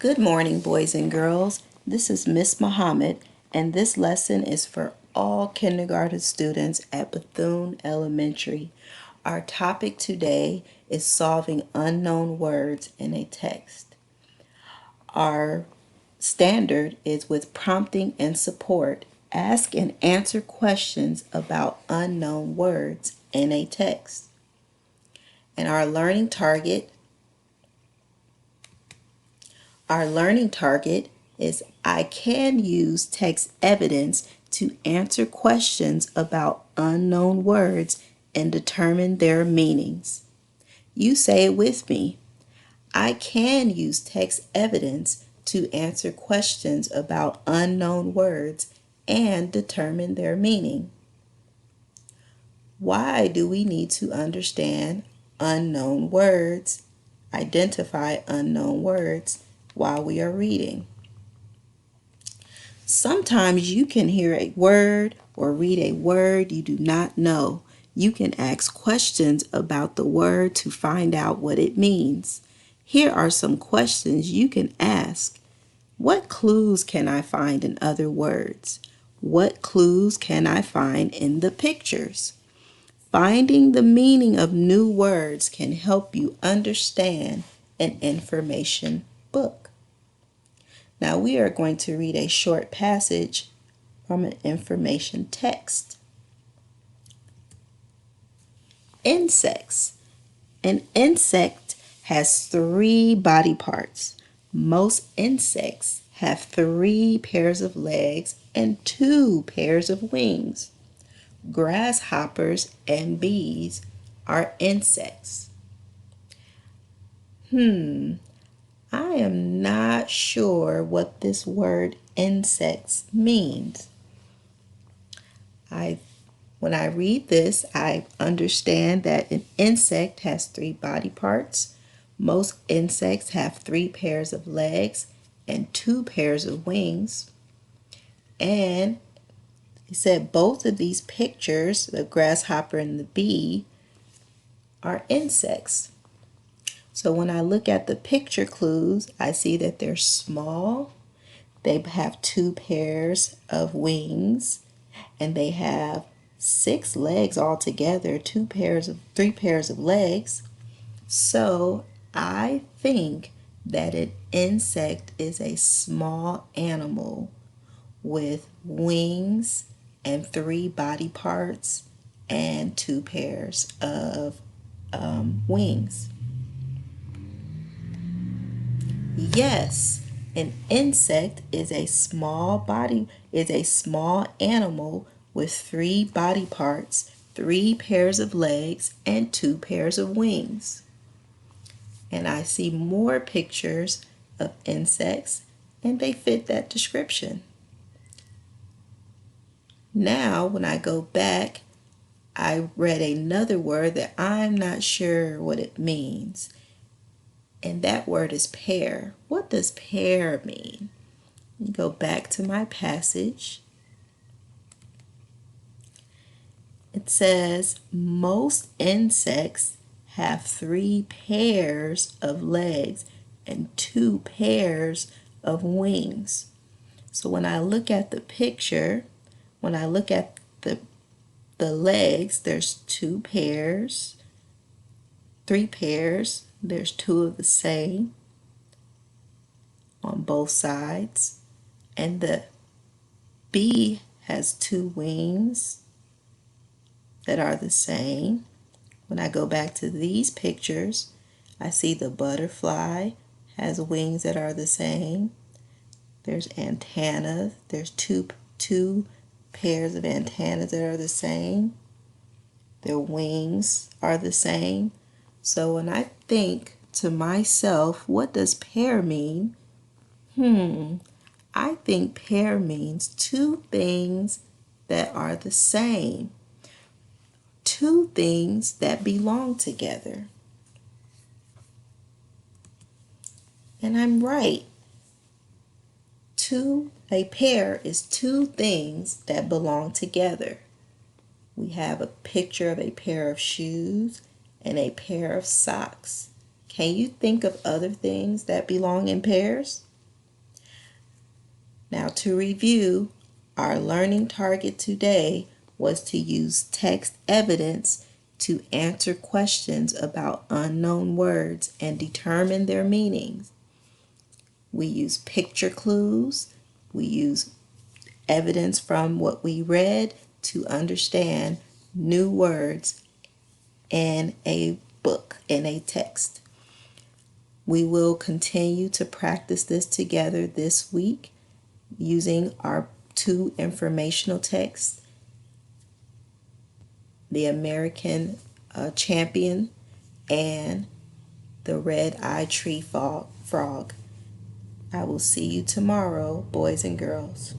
Good morning, boys and girls. This is Miss Muhammad, and this lesson is for all kindergarten students at Bethune Elementary. Our topic today is solving unknown words in a text. Our standard is with prompting and support. Ask and answer questions about unknown words in a text. And our learning target is I can use text evidence to answer questions about unknown words and determine their meanings. You say it with me. I can use text evidence to answer questions about unknown words and determine their meaning. Why do we need to understand unknown words, identify unknown words while we are reading? Sometimes you can hear a word or read a word you do not know. You can ask questions about the word to find out what it means. Here are some questions you can ask. What clues can I find in other words? What clues can I find in the pictures? Finding the meaning of new words can help you understand an information book. Now we are going to read a short passage from an information text. Insects. An insect has 3 body parts. Most insects have 3 pairs of legs and 2 pairs of wings. Grasshoppers and bees are insects. I am not sure what this word insects means. When I read this, I understand that an insect has 3 body parts. Most insects have 3 pairs of legs and 2 pairs of wings. And he said both of these pictures, the grasshopper and the bee, are insects. So when I look at the picture clues, I see that they're small, they have 2 pairs of wings, and they have 6 legs altogether, 3 pairs of legs. So I think that an insect is a small animal with wings and 3 body parts and 2 pairs of wings. Yes, an insect is a small animal with 3 body parts, 3 pairs of legs, and 2 pairs of wings. And I see more pictures of insects, and they fit that description. Now, when I go back, I read another word that I'm not sure what it means. And that word is pair. What does pair mean? Let me go back to my passage. It says most insects have 3 pairs of legs and 2 pairs of wings. So when I look at the picture, when I look at the legs, there's 2 pairs, 3 pairs. There's 2 of the same on both sides. And the bee has 2 wings that are the same. When I go back to these pictures, I see the butterfly has wings that are the same. There's antennas. There's two pairs of antennas that are the same. Their wings are the same. So when I think to myself, what does pair mean? I think pair means 2 things that are the same. 2 things that belong together. And I'm right. A pair is 2 things that belong together. We have a picture of a pair of shoes and a pair of socks. Can you think of other things that belong in pairs? Now to review, our learning target today was to use text evidence to answer questions about unknown words and determine their meanings. We use picture clues. We use evidence from what we read to understand new words in a book, in a text. We will continue to practice this together this week using our two informational texts, the American Champion and the Red-Eyed Tree Frog. I will see you tomorrow, boys and girls.